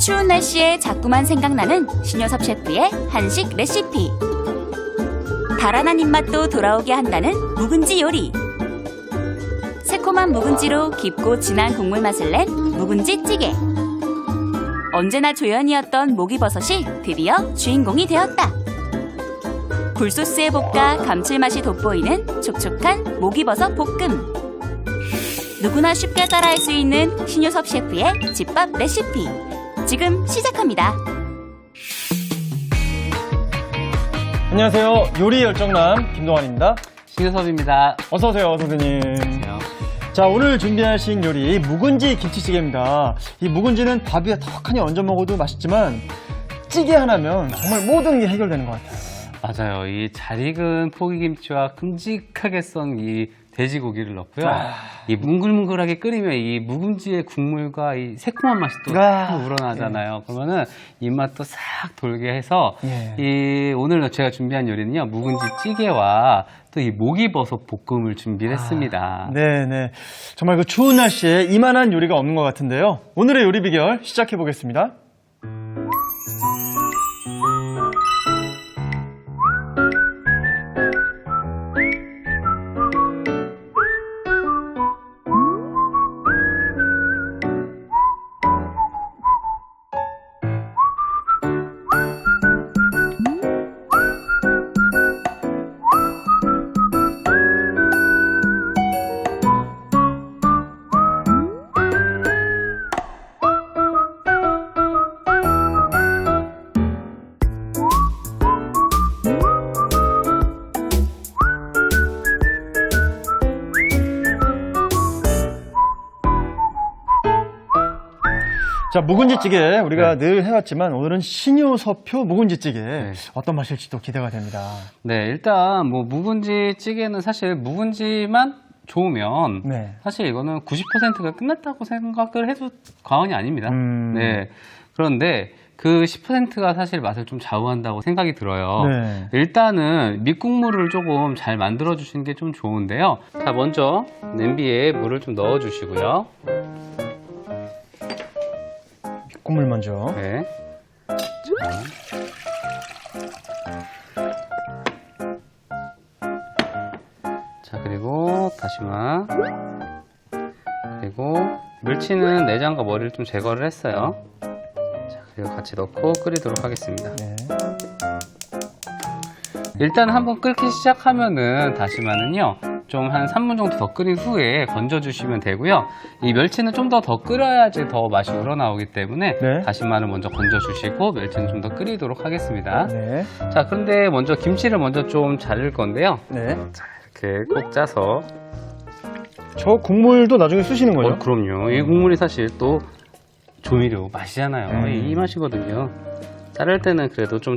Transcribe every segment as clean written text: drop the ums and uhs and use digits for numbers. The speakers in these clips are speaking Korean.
추운 날씨에 자꾸만 생각나는 신효섭 셰프의 한식 레시피. 달아난 입맛도 돌아오게 한다는 묵은지 요리. 새콤한 묵은지로 깊고 진한 국물 맛을 낸 묵은지 찌개. 언제나 조연이었던 목이버섯이 드디어 주인공이 되었다. 굴소스에 볶아 감칠맛이 돋보이는 촉촉한 목이버섯 볶음. 누구나 쉽게 따라할 수 있는 신효섭 셰프의 집밥 레시피. 지금 시작합니다. 안녕하세요. 요리 열정남 김동환입니다. 신효섭입니다. 어서오세요, 선생님. 자, 오늘 준비하신 요리 묵은지 김치찌개입니다. 이 묵은지는 밥 위에 턱하니 얹어 먹어도 맛있지만 찌개 하나면 정말 모든 게 해결되는 것 같아요. 맞아요. 이 잘 익은 포기김치와 큼직하게 썬 이 돼지고기를 넣고요. 이 뭉글뭉글하게 끓이면 이 묵은지의 국물과 이 새콤한 맛이 또 싹 우러나잖아요. 그러면은 입맛도 싹 돌게 해서 이 오늘 제가 준비한 요리는요. 묵은지 찌개와 또 이 목이버섯 볶음을 준비를 했습니다. 네네. 정말 그 추운 날씨에 이만한 요리가 없는 것 같은데요. 오늘의 요리 비결 시작해 보겠습니다. 자, 묵은지찌개 우리가 늘 해왔지만 오늘은 신효섭표 묵은지찌개 어떤 맛일지 또 기대가 됩니다. 네, 일단 뭐 묵은지찌개는 사실 묵은지만 좋으면 사실 이거는 90%가 끝났다고 생각을 해도 과언이 아닙니다. 네, 그런데 그 10%가 사실 맛을 좀 좌우한다고 생각이 들어요. 일단은 밑국물을 조금 잘 만들어 주시는 게 좀 좋은데요. 자, 먼저 냄비에 물을 좀 넣어 주시고요. 국물 먼저. 네. 자, 그리고 다시마. 그리고 멸치는 내장과 머리를 좀 제거를 했어요. 자, 그리고 같이 넣고 끓이도록 하겠습니다. 일단 한번 끓기 시작하면은 다시마는요. 좀 한 3분 정도 더 끓인 후에 건져주시면 되고요. 이 멸치는 좀 더 끓여야지 더 맛이 우러나오기 때문에 다시마를 먼저 건져주시고 멸치는 좀 더 끓이도록 하겠습니다. 자, 그런데 먼저 김치를 먼저 좀 자를 건데요. 자, 이렇게 꼭 짜서. 저 국물도 나중에 쓰시는 거죠? 그럼요. 이 국물이 사실 또 조미료 맛이잖아요. 이 맛이거든요. 자를 때는 그래도 좀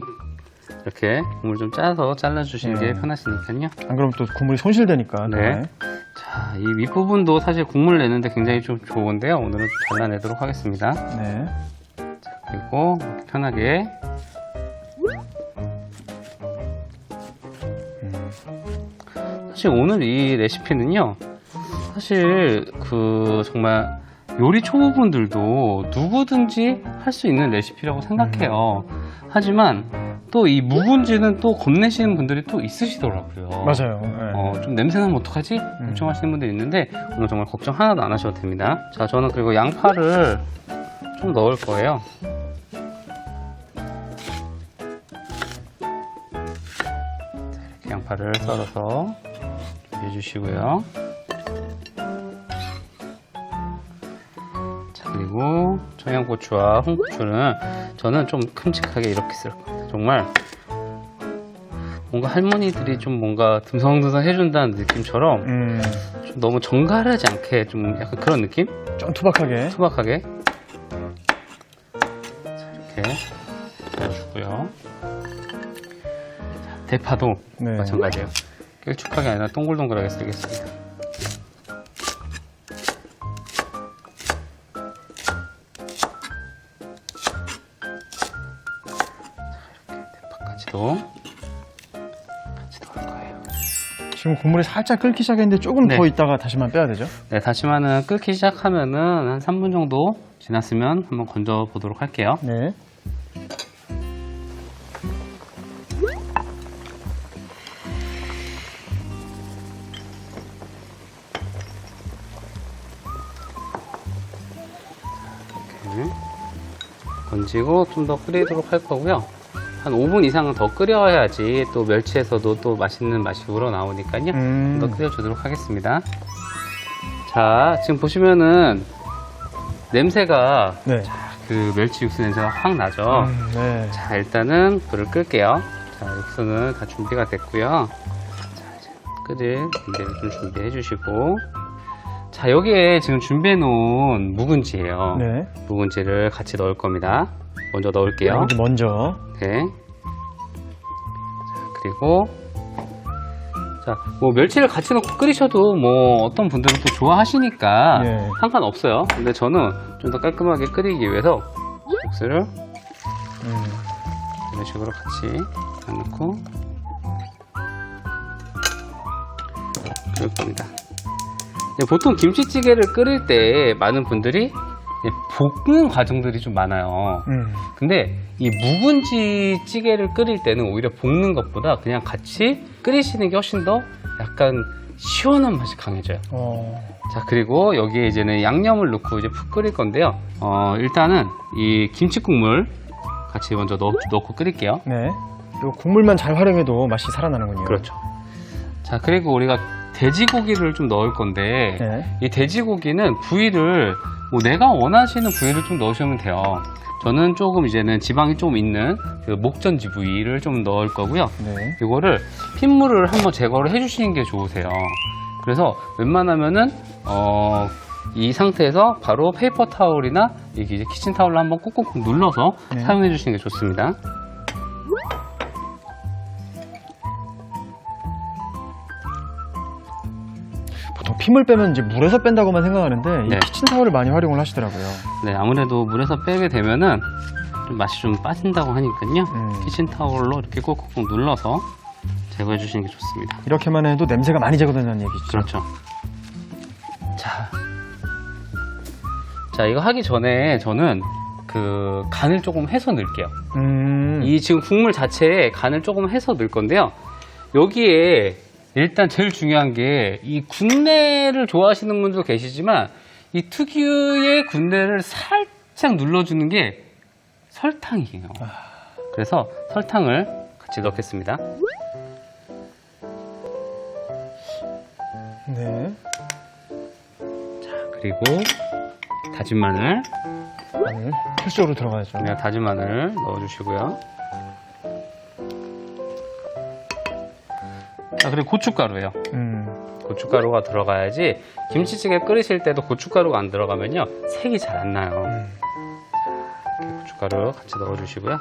이렇게 국물 좀 짜서 잘라주시는 게 편하시니까요. 안 그러면 또 국물이 손실되니까. 자, 이 윗부분도 사실 국물 내는데 굉장히 좀 좋은데요. 오늘은 좀 잘라내도록 하겠습니다. 자, 그리고 이렇게 편하게. 사실 오늘 이 레시피는요. 사실 정말 요리 초보분들도 누구든지 할 수 있는 레시피라고 생각해요. 하지만 또 이 묵은지는 또 겁내시는 분들이 또 있으시더라고요. 맞아요. 좀 냄새나면 어떡하지? 걱정하시는 분들이 있는데 오늘 정말 걱정 하나도 안 하셔도 됩니다. 자, 저는 그리고 양파를 좀 넣을 거예요. 자, 이렇게 양파를 썰어서 준비해 주시고요. 그리고 청양고추와 홍고추는 저는 좀 큼직하게 이렇게 쓸 겁니다. 정말 뭔가 할머니들이 좀 뭔가 듬성듬성 해준다는 느낌처럼 좀 너무 정갈하지 않게 좀 약간 그런 느낌? 좀 투박하게. 자, 이렇게 넣어주고요. 자, 대파도 마찬가지예요. 길쭉하게 아니라 동글동글하게 썰겠습니다. 같이 넣을 거예요. 지금 국물이 살짝 끓기 시작했는데 조금 더 있다가 다시마 빼야 되죠? 네, 다시마는 끓기 시작하면은 한 3분 정도 지났으면 한번 건져 보도록 할게요. 네. 이렇게 건지고 좀 더 끓이도록 할 거고요. 한 5분 이상은 더 끓여야지 또 멸치에서도 또 맛있는 맛이 우러나오니까요. 좀 더 끓여주도록 하겠습니다. 자, 지금 보시면은 냄새가 네. 그 멸치 육수 냄새가 확 나죠. 네. 자, 일단은 불을 끌게요. 자, 육수는 다 준비가 됐고요. 자, 이제 끓일 준비를 좀 준비해 주시고. 자, 여기에 지금 준비해 놓은 묵은지예요. 네. 묵은지를 같이 넣을 겁니다. 먼저 넣을게요. 여기 먼저. 네. 자, 그리고 자, 뭐 멸치를 같이 넣고 끓이셔도 뭐 어떤 분들은 또 좋아하시니까 네. 상관없어요. 근데 저는 좀 더 깔끔하게 끓이기 위해서 육수를 이런 식으로 같이 넣고 끓일 겁니다. 보통 김치찌개를 끓일 때 많은 분들이 볶는 과정들이 좀 많아요. 근데 이 묵은지 찌개를 끓일 때는 오히려 볶는 것보다 그냥 같이 끓이시는 게 훨씬 더 약간 시원한 맛이 강해져요. 자, 그리고 여기에 이제는 양념을 넣고 이제 푹 끓일 건데요. 일단은 이 김치국물 같이 먼저 넣고 끓일게요. 네. 이 국물만 잘 활용해도 맛이 살아나는군요. 그렇죠. 자, 그리고 우리가 돼지고기를 좀 넣을 건데 네. 이 돼지고기는 부위를 뭐 내가 원하시는 부위를 좀 넣으시면 돼요. 저는 조금 이제는 지방이 좀 있는 그 목전지 부위를 좀 넣을 거고요. 네. 이거를 핏물을 한번 제거를 해주시는 게 좋으세요. 그래서 웬만하면은 이 상태에서 바로 페이퍼 타올이나 이게 이제 키친 타올로 한번 꾹꾹 눌러서 네. 사용해 주시는 게 좋습니다. 보통 핏물 빼면 이제 물에서 뺀다고만 생각하는데 네. 이 키친타올을 많이 활용을 하시더라고요. 네, 아무래도 물에서 빼게 되면은 좀 맛이 좀 빠진다고 하니까요. 키친 타올로 이렇게 꾹꾹 눌러서 제거해 주시는 게 좋습니다. 이렇게만 해도 냄새가 많이 제거된다는 얘기죠. 그렇죠. 자, 이거 하기 전에 저는 그 간을 조금 해서 넣을게요. 이 지금 국물 자체에 간을 조금 해서 넣을 건데요. 여기에 일단 제일 중요한 게 이 군내를 좋아하시는 분도 계시지만 이 특유의 군내를 살짝 눌러주는 게 설탕이에요. 그래서 설탕을 같이 넣겠습니다. 네. 자, 그리고 다진 마늘. 마늘 필수적으로 들어가야죠. 네, 다진 마늘 넣어주시고요. 자, 그리고 고춧가루예요. 고춧가루가 들어가야지 김치찌개 끓이실 때도 고춧가루가 안 들어가면요 색이 잘 안 나요. 자, 이렇게 고춧가루 같이 넣어주시고요.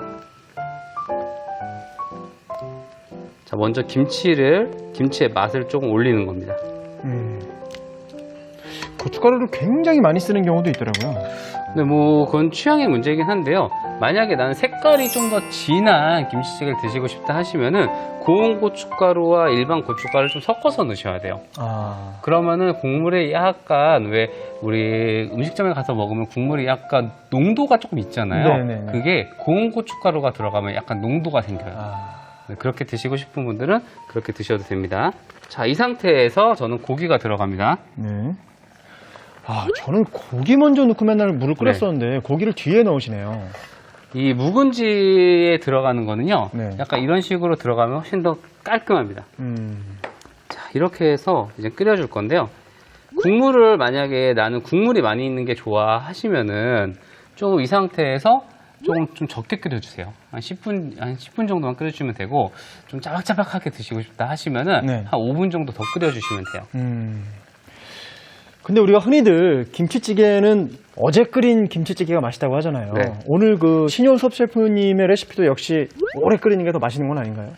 자, 먼저 김치의 맛을 조금 올리는 겁니다. 고춧가루를 굉장히 많이 쓰는 경우도 있더라고요. 근데 뭐 그건 취향의 문제이긴 한데요. 만약에 나는 색깔이 좀 더 진한 김치찌개를 드시고 싶다 하시면은 고운 고춧가루와 일반 고춧가루를 좀 섞어서 넣으셔야 돼요. 그러면은 국물에 약간 왜 우리 음식점에 가서 먹으면 국물이 약간 농도가 조금 있잖아요. 네네네. 그게 고운 고춧가루가 들어가면 약간 농도가 생겨요. 네, 그렇게 드시고 싶은 분들은 그렇게 드셔도 됩니다. 자, 이 상태에서 저는 고기가 들어갑니다. 네. 저는 고기 먼저 넣고 맨날 물을 끓였었는데 고기를 뒤에 넣으시네요. 이 묵은지에 들어가는 거는요. 네. 약간 이런 식으로 들어가면 훨씬 더 깔끔합니다. 자, 이렇게 해서 이제 끓여줄 건데요. 국물을 만약에 나는 국물이 많이 있는 게 좋아 하시면은 좀 이 상태에서 조금 좀 적게 끓여주세요. 한 10분 정도만 끓여주시면 되고 좀 짜박짜박하게 드시고 싶다 하시면은 네. 한 5분 정도 더 끓여주시면 돼요. 근데 우리가 흔히들 김치찌개는 어제 끓인 김치찌개가 맛있다고 하잖아요. 네. 오늘 그 신효섭 셰프님의 레시피도 역시 오래 끓이는 게 더 맛있는 건 아닌가요?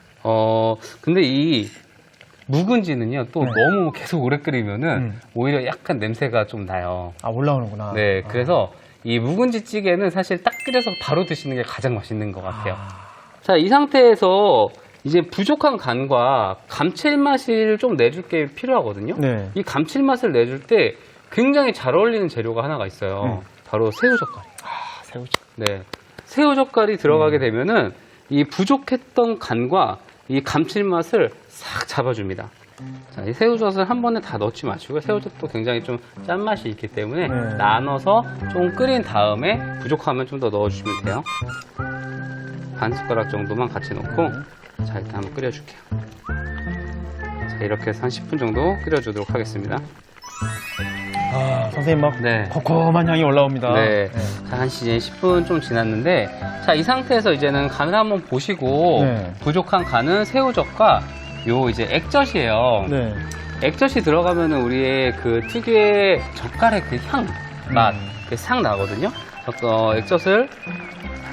근데 이 묵은지는요, 또 네. 너무 계속 오래 끓이면은 오히려 약간 냄새가 좀 나요. 올라오는구나. 네, 그래서 이 묵은지 찌개는 사실 딱 끓여서 바로 드시는 게 가장 맛있는 것 같아요. 자, 이 상태에서 이제 부족한 간과 감칠맛을 좀 내줄 게 필요하거든요. 네. 이 감칠맛을 내줄 때 굉장히 잘 어울리는 재료가 하나가 있어요. 바로 새우젓갈이에요. 새우젓. 네. 새우젓갈이 들어가게 되면은 이 부족했던 간과 이 감칠맛을 싹 잡아줍니다. 자, 이 새우젓을 한 번에 다 넣지 마시고 새우젓도 굉장히 좀 짠맛이 있기 때문에 나눠서 좀 끓인 다음에 부족하면 좀 더 넣어주시면 돼요. 반 숟가락 정도만 같이 넣고 자, 일단 한번 끓여줄게요. 자, 이렇게 해서 한 10분 정도 끓여주도록 하겠습니다. 선생님 막 고콤한 향이 올라옵니다. 네. 자, 한 이제 10분 좀 지났는데 자, 이 상태에서 이제는 간을 한번 보시고 부족한 간은 새우젓과 요 이제 액젓이에요. 액젓이 들어가면은 우리의 그 특유의 젓갈의 그 향, 맛, 싹 나거든요. 액젓을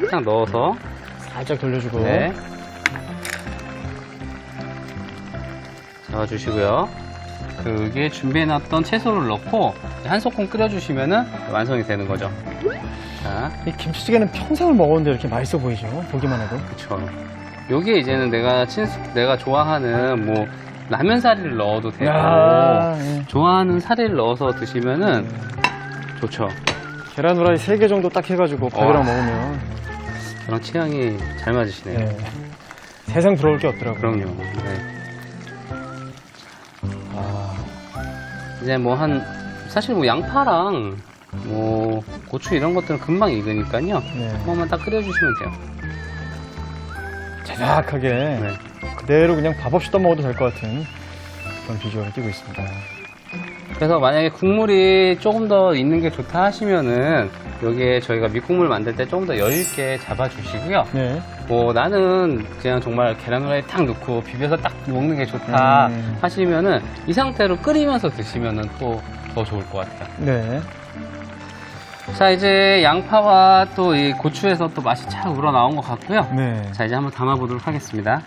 살짝 넣어서 살짝 돌려주고 잡아주시고요. 그게 준비해놨던 채소를 넣고 한 소끔 끓여주시면은 완성이 되는 거죠. 자, 이 김치찌개는 평생을 먹었는데 이렇게 맛있어 보이죠? 보기만 해도. 그쵸. 요게 이제는 내가 좋아하는 뭐 라면 사리를 넣어도 되고 좋아하는 사리를 넣어서 드시면은 좋죠. 계란 후라이 3개 정도 딱 해가지고 밥이랑 먹으면 저랑 취향이 잘 맞으시네요. 세상 부러울 게 없더라고요. 그럼요. 이제 뭐 사실 뭐 양파랑 뭐 고추 이런 것들은 금방 익으니까요. 한 번만 딱 끓여주시면 돼요. 자작하게 그대로 그냥 밥 없이 떠먹어도 될 것 같은 그런 비주얼을 띄고 있습니다. 그래서 만약에 국물이 조금 더 있는 게 좋다 하시면은 여기에 저희가 밑국물 만들 때 조금 더 여유있게 잡아주시고요. 뭐 나는 그냥 정말 계란 후라이 딱 넣고 비벼서 딱 먹는 게 좋다 하시면은 이 상태로 끓이면서 드시면은 또 더 좋을 것 같아요. 자, 이제 양파와 또 이 고추에서 또 맛이 착 우러나온 것 같고요. 자, 이제 한번 담아보도록 하겠습니다.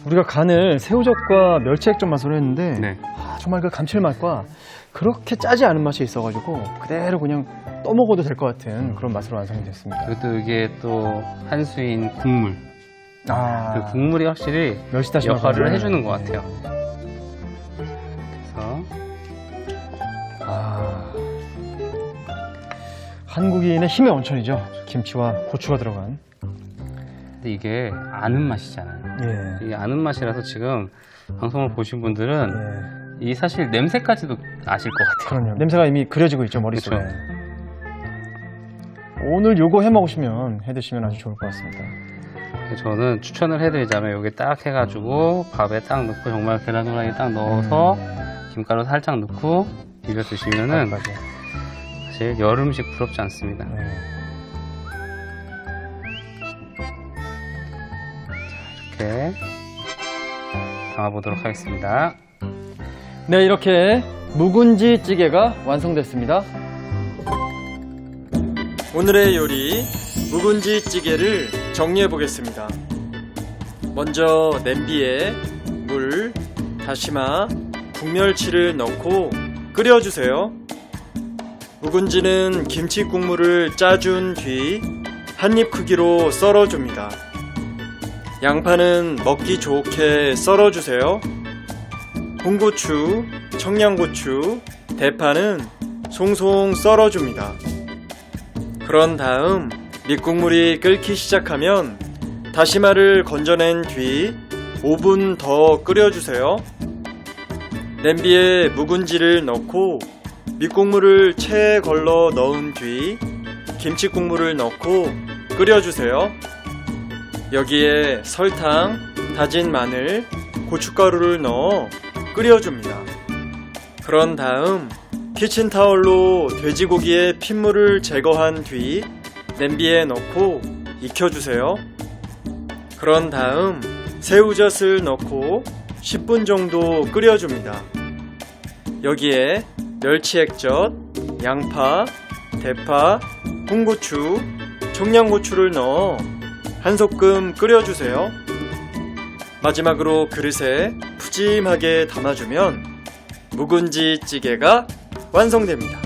우리가 간을 새우젓과 멸치 액젓 맛으로 했는데 정말 그 감칠맛과 그렇게 짜지 않은 맛이 있어가지고 그대로 그냥 떠먹어도 될 것 같은 그런 맛으로 완성이 됐습니다. 그리고 또 이게 또 한수인 국물. 그 국물이 확실히 역할을 해주는 것 같아요. 그래서 한국인의 힘의 원천이죠. 김치와 고추가 들어간. 근데 이게 아는 맛이잖아요. 이게 아는 맛이라서 지금 방송을 보신 분들은 이 사실 냄새까지도 아실 것 같아요. 그럼요. 냄새가 이미 그려지고 있죠, 머릿속에. 오늘 요거 해 먹으시면, 해 드시면 아주 좋을 것 같습니다. 저는 추천을 해드리자면 여기 딱 해가지고 밥에 딱 넣고 정말 계란 후라이 딱 넣어서 김가루 살짝 넣고 비벼 드시면은 사실 여름식 부럽지 않습니다. 자, 이렇게 담아보도록 하겠습니다. 네, 이렇게 묵은지 찌개가 완성됐습니다. 오늘의 요리 묵은지 찌개를 정리해 보겠습니다. 먼저 냄비에 물, 다시마, 국멸치를 넣고 끓여주세요. 묵은지는 김치 국물을 짜준 뒤 한입 크기로 썰어줍니다. 양파는 먹기 좋게 썰어주세요. 홍고추, 청양고추, 대파는 송송 썰어줍니다. 그런 다음 밑국물이 끓기 시작하면 다시마를 건져낸 뒤 5분 더 끓여주세요. 냄비에 묵은지를 넣고 밑국물을 채 걸러 넣은 뒤 김치국물을 넣고 끓여주세요. 여기에 설탕, 다진 마늘, 고춧가루를 넣어 끓여줍니다. 그런 다음 키친타올로 돼지고기의 핏물을 제거한 뒤 냄비에 넣고 익혀주세요. 그런 다음 새우젓을 넣고 10분 정도 끓여줍니다. 여기에 멸치액젓, 양파, 대파, 홍고추, 청양고추를 넣어 한 소끔 끓여주세요. 마지막으로 그릇에 푸짐하게 담아주면 묵은지 찌개가 완성됩니다.